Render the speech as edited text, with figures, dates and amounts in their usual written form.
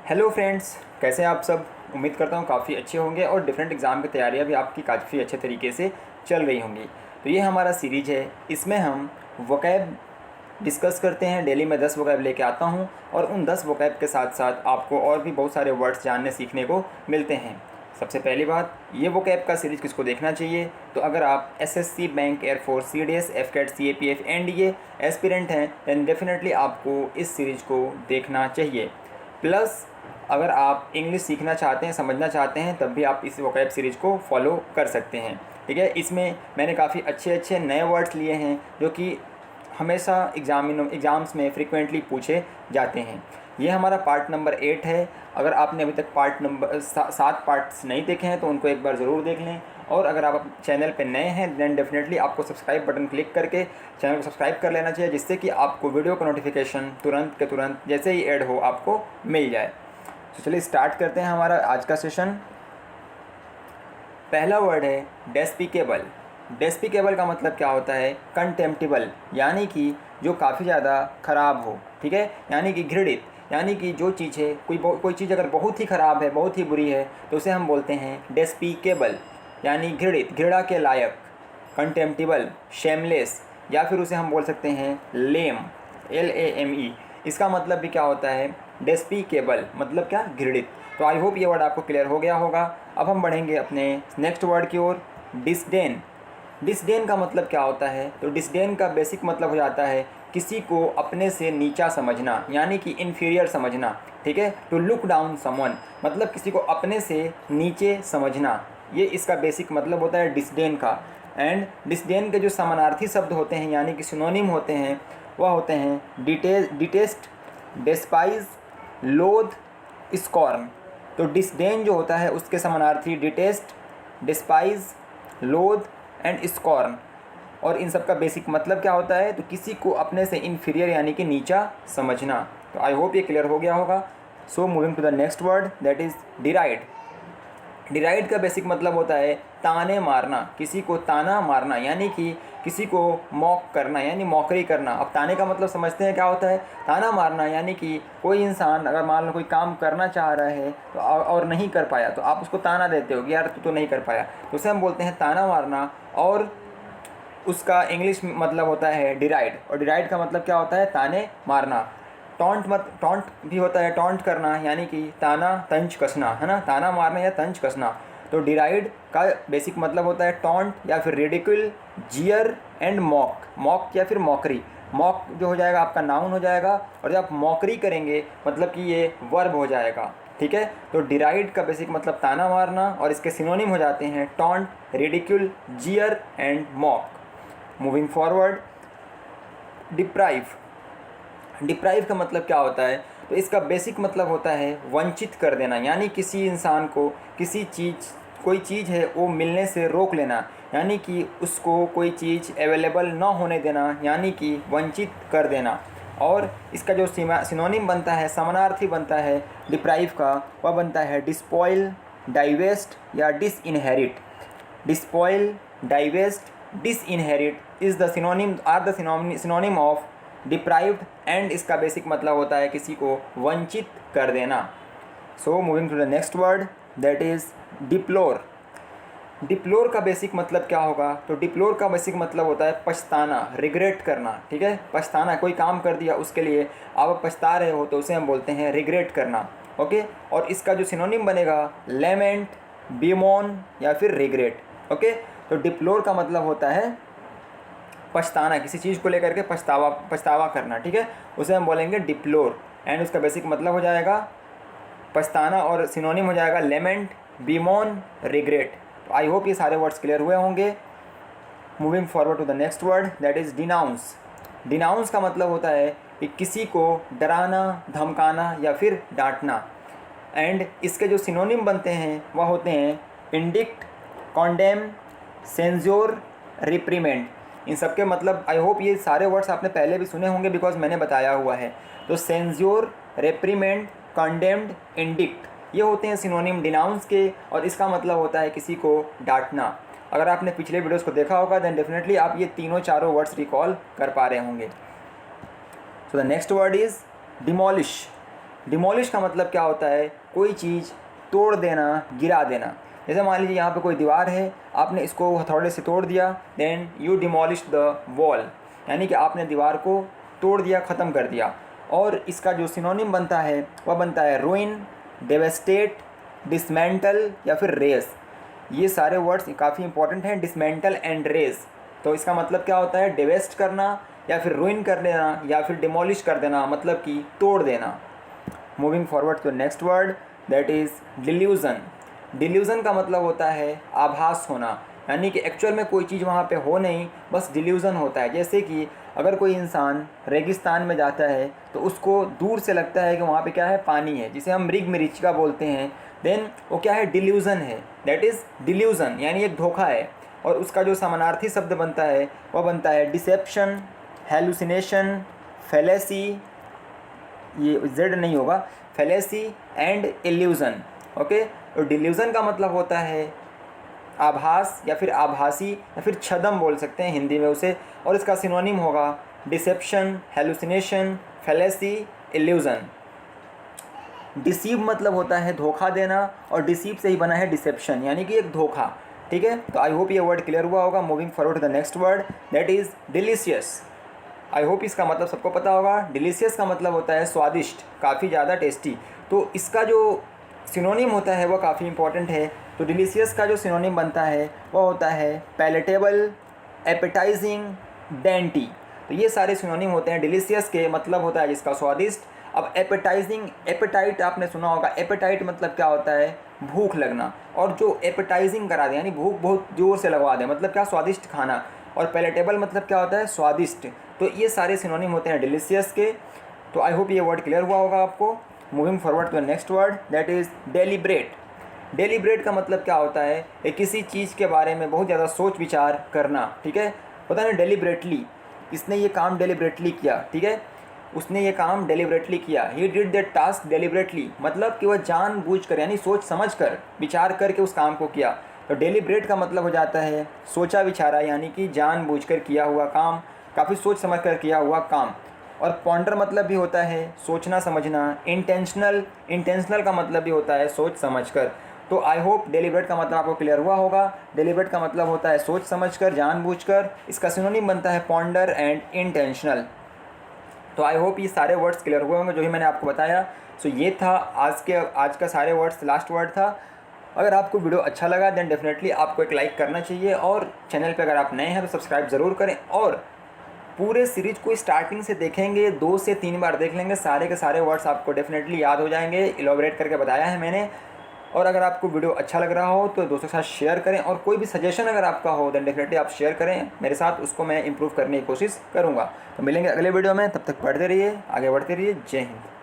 Hello friends, कैसे हैं आप सब। उम्मीद करता हूँ काफ़ी अच्छे होंगे और डिफरेंट एग्ज़ाम की तैयारियाँ भी आपकी काफ़ी अच्छे तरीके से चल रही होंगी। तो ये हमारा सीरीज है, इसमें हम वोकैब डिस्कस करते हैं। डेली मैं 10 वोकैब लेके आता हूँ और उन 10 वोकैब के साथ साथ आपको और भी बहुत सारे वर्ड्स जानने सीखने को मिलते हैं। सबसे पहली बात, ये वोकैब का सीरीज़ किसको देखना चाहिए, तो अगर आप SSC, bank, air force, CDS, AFCAT, CAPF, NDA aspirant हैं दैन डेफिनेटली आपको इस सीरीज़ को देखना चाहिए। प्लस अगर आप इंग्लिश सीखना चाहते हैं, समझना चाहते हैं, तब भी आप इस वोकैब सीरीज़ को फॉलो कर सकते हैं। ठीक है, इसमें मैंने काफ़ी अच्छे अच्छे नए वर्ड्स लिए हैं जो कि हमेशा एग्ज़ाम्स में फ्रिक्वेंटली पूछे जाते हैं। ये हमारा पार्ट नंबर 8 है। अगर आपने अभी तक पार्ट नंबर 7 पार्ट्स नहीं देखे हैं तो उनको एक बार ज़रूर देख लें। और अगर आप चैनल पे नए हैं दैन डेफिनेटली आपको सब्सक्राइब बटन क्लिक करके चैनल को सब्सक्राइब कर लेना चाहिए, जिससे कि आपको वीडियो का नोटिफिकेशन तुरंत के तुरंत जैसे ही ऐड हो आपको मिल जाए। तो चलिए स्टार्ट करते हैं हमारा आज का सेशन। पहला वर्ड है डेस्पिकेबल। डेस्पिकेबल का मतलब क्या होता है, कंटेम्प्टिबल, यानी कि जो काफ़ी ज़्यादा ख़राब हो। ठीक है, यानी कि घृणित, यानी कि जो चीज़ है कोई चीज़ अगर बहुत ही ख़राब है, बहुत ही बुरी है, तो उसे हम बोलते हैं डेस्पिकेबल, यानी घृणित, घृणा के लायक। कंटेम्प्टिबल, शेमलेस, या फिर उसे हम बोल सकते हैं लेम, LAME। इसका मतलब भी क्या होता है, डेस्पिकेबल मतलब क्या, घृणित। तो आई होप ये वर्ड आपको क्लियर हो गया होगा। अब हम बढ़ेंगे अपने नेक्स्ट वर्ड की ओर, डिसडेन। डिसडेन का मतलब क्या होता है, तो डिसडेन का बेसिक मतलब हो जाता है किसी को अपने से नीचा समझना, यानी कि इन्फीरियर समझना। ठीक है, टू लुक डाउन समवन, मतलब किसी को अपने से नीचे समझना, ये इसका बेसिक मतलब होता है डिसडेन का। एंड डिसडेन के जो समानार्थी शब्द होते हैं, यानी कि सिनोनिम होते हैं, वह होते हैं डिटेस्ट, डेस्पाइज, लोथ, स्कॉर्न। तो डिसडेन जो होता है उसके समानार्थी डिटेस्ट, डिस्पाइज, लोथ एंड स्कॉर्न। और इन सब का बेसिक मतलब क्या होता है, तो किसी को अपने से इन्फीरियर यानी कि नीचा समझना। तो आई होप ये क्लियर हो गया होगा। So moving to the next word, that is deride. Deride का बेसिक मतलब होता है ताने मारना, किसी को ताना मारना, यानी कि किसी को मॉक करना, यानी मॉकरी करना। अब ताने का मतलब समझते हैं क्या होता है, ताना मारना यानी कि कोई इंसान अगर मान लो कोई काम करना चाह रहा है तो और नहीं कर पाया, तो आप उसको ताना देते हो कि यार तू तो नहीं कर पाया, तो उसे हम बोलते हैं ताना मारना। और उसका इंग्लिश मतलब होता है डिराइड, और डिराइड का मतलब क्या होता है, ताने मारना। टॉन्ट भी होता है, टॉन्ट करना, यानी कि ताना तंज कसना, है ना, ताना मारना या तंज कसना। तो डिराइड का बेसिक मतलब होता है टॉन्ट या फिर रिडिक्यूल, जियर एंड मॉक। मॉक या फिर मॉकरी। मॉक जो हो जाएगा आपका नाउन हो जाएगा, और जब आप मॉकरी करेंगे मतलब कि ये वर्ब हो जाएगा। ठीक है, तो डिराइड का बेसिक मतलब ताना मारना, और इसके सिनोनिम हो जाते हैं टॉन्ट, रिडिक्यूल, जियर and mock. Moving forward, deprive. Deprive का मतलब क्या होता है, तो इसका बेसिक मतलब होता है वंचित कर देना, यानी किसी इंसान को कोई चीज़ है वो मिलने से रोक लेना, यानी कि उसको कोई चीज़ अवेलेबल ना होने देना, यानी कि वंचित कर देना। और इसका जो सिनोनिम बनता है, समानार्थी बनता है डिप्राइव का, वह बनता है डिस्पॉइल, डाइवेस्ट या डिसइनहेरिट। Despoil, divest, disinherit is the synonym of deprived, and इसका बेसिक मतलब होता है किसी को वंचित कर देना। So moving to the next word, that is deplore. Deplore का बेसिक मतलब क्या होगा, तो डिप्लोर का बेसिक मतलब होता है पछताना, रिग्रेट करना। ठीक है, पछताना, कोई काम कर दिया उसके लिए आप पछता रहे हो तो उसे हम बोलते हैं रिग्रेट करना। ओके, और इसका जो सिनोनिम बनेगा लेमेंट, बीमोन या फिर रिग्रेट। ओके, तो डिप्लोर का मतलब होता है पछताना, किसी चीज़ को लेकर के पछतावा करना। ठीक है, उसे हम बोलेंगे डिप्लोर, एंड उसका बेसिक मतलब हो जाएगा पछताना, और सिनोनिम हो जाएगा लेमेंट, बीमोन, रिग्रेट। तो आई होप ये सारे वर्ड्स क्लियर हुए होंगे। Moving forward to the next word, that is denounce. Denounce का मतलब होता है कि किसी को डराना, धमकाना या फिर डांटना। एंड इसके जो सिनोनिम बनते हैं वह होते हैं इंडिक्ट, कॉन्डेम, सेंज्योर, रिप्रीमेंड। इन सब के मतलब आई होप ये सारे वर्ड्स आपने पहले भी सुने होंगे बिकॉज मैंने बताया हुआ है। तो सेंज्योर, रेप्रीमेंड, कंडेम्ड, इंडिक्ट, ये होते हैं सिनोनिम डिनाउंस के, और इसका मतलब होता है किसी को डांटना। अगर आपने पिछले वीडियोस को देखा होगा देन डेफिनेटली आप ये तीनों चारों वर्ड्स रिकॉल कर पा रहे होंगे। So the next word is demolish. Demolish का मतलब क्या होता है, कोई चीज़ तोड़ देना, गिरा देना। जैसे मान लीजिए यहाँ पे कोई दीवार है, आपने इसको हथौड़े से तोड़ दिया, then you demolish the wall, यानी कि आपने दीवार को तोड़ दिया, ख़त्म कर दिया। और इसका जो सिनोनिम बनता है वह बनता है रुइन, डेवेस्टेट, डिसमेंटल या फिर रेस। ये सारे वर्ड्स काफ़ी इंपॉर्टेंट हैं, डिसमेंटल एंड रेस। तो इसका मतलब क्या होता है, डिवेस्ट करना या फिर रुइन कर देना या फिर डिमोलिश कर देना, मतलब कि तोड़ देना। Moving forward to next word, that is delusion. Delusion का मतलब होता है आभास होना, यानी कि एक्चुअल में कोई चीज़ वहाँ पे हो नहीं, बस डिल्यूज़न होता है। जैसे कि अगर कोई इंसान रेगिस्तान में जाता है तो उसको दूर से लगता है कि वहाँ पे क्या है, पानी है, जिसे हम मृग मरीचिका बोलते हैं। देन वो क्या है, डिल्यूज़न है, दैट इज़ डिल्यूज़न, यानी एक धोखा है। और उसका जो समानार्थी शब्द बनता है वह बनता है डिसेप्शन, हेलुसिनेशन, फेलेसी, ये जेड नहीं होगा, फेलेसी एंड इल्यूज़न। ओके, तो डिल्यूज़न का मतलब होता है आभास या फिर आभासी या फिर छद्म बोल सकते हैं हिंदी में उसे, और इसका सिनोनिम होगा deception, hallucination, fallacy, illusion. Deceive मतलब होता है धोखा देना, और डिसीव से ही बना है डिसेप्शन, यानी कि एक धोखा। ठीक है, तो आई होप ये वर्ड क्लियर हुआ होगा। Moving forward to the next word, that is delicious. I hope इसका मतलब सबको पता होगा। डिलीशियस का मतलब होता है स्वादिष्ट, काफ़ी ज़्यादा टेस्टी। तो इसका जो सिनोनिम होता है वह काफ़ी इंपॉर्टेंट है। तो डिलीशियस का जो सिनोनिम बनता है वह होता है पैलेटेबल, एपेटाइजिंग, डेंटी। तो ये सारे सिनोनिम होते हैं डिलीशियस के, मतलब होता है जिसका स्वादिष्ट। अब एपेटाइजिंग, एपेटाइट आपने सुना होगा, एपेटाइट मतलब क्या होता है, भूख लगना। और जो एपेटाइजिंग करा दे यानी भूख बहुत ज़ोर से लगवा दे, मतलब क्या, स्वादिष्ट खाना। और पैलेटेबल मतलब क्या होता है, स्वादिष्ट। तो ये सारे सिनोनिम होते हैं डिलीशियस के। तो आई होप ये वर्ड क्लियर हुआ होगा आपको। Moving forward to the next word, that is deliberate. Deliberate का मतलब क्या होता है, कि किसी चीज़ के बारे में बहुत ज़्यादा सोच विचार करना। ठीक है, पता है ना, डेलिब्रेटली, इसने ये काम डेलिब्रेटली किया। ठीक है, उसने ये काम डेलिब्रेटली किया, he did that task deliberately, मतलब कि वह जानबूझकर यानी सोच समझ कर, विचार करके उस काम को किया। तो डेलिब्रेट का मतलब हो जाता है सोचा विचारा, यानी कि जानबूझकर किया हुआ काम, काफ़ी सोच समझ कर किया हुआ काम। और पॉन्डर मतलब भी होता है सोचना समझना। इंटेंशनल, इंटेंशनल का मतलब भी होता है सोच समझकर। तो आई होप डेलिब्रेट का मतलब आपको क्लियर हुआ होगा। डेलिब्रेट का मतलब होता है सोच समझकर, जानबूझकर। इसका सिनोनिम बनता है पॉन्डर एंड इंटेंशनल। तो आई होप ये सारे वर्ड्स क्लियर हुए होंगे जो ही मैंने आपको बताया। सो ये था आज का सारे वर्ड्स, लास्ट वर्ड था। अगर आपको वीडियो अच्छा लगा देन डेफिनेटली आपको एक लाइक करना चाहिए, और चैनल पे अगर आप नए हैं तो सब्सक्राइब ज़रूर करें। और पूरे सीरीज को स्टार्टिंग से देखेंगे, 2 से 3 बार देख लेंगे, सारे के सारे वर्ड्स आपको डेफिनेटली याद हो जाएंगे। इलॉबरेट करके बताया है मैंने। और अगर आपको वीडियो अच्छा लग रहा हो तो दोस्तों के साथ शेयर करें, और कोई भी सजेशन अगर आपका हो देन डेफिनेटली आप शेयर करें मेरे साथ, उसको मैं इंप्रूव करने की कोशिश करूँगा। तो मिलेंगे अगले वीडियो में, तब तक पढ़ते रहिए, आगे बढ़ते रहिए। जय हिंद।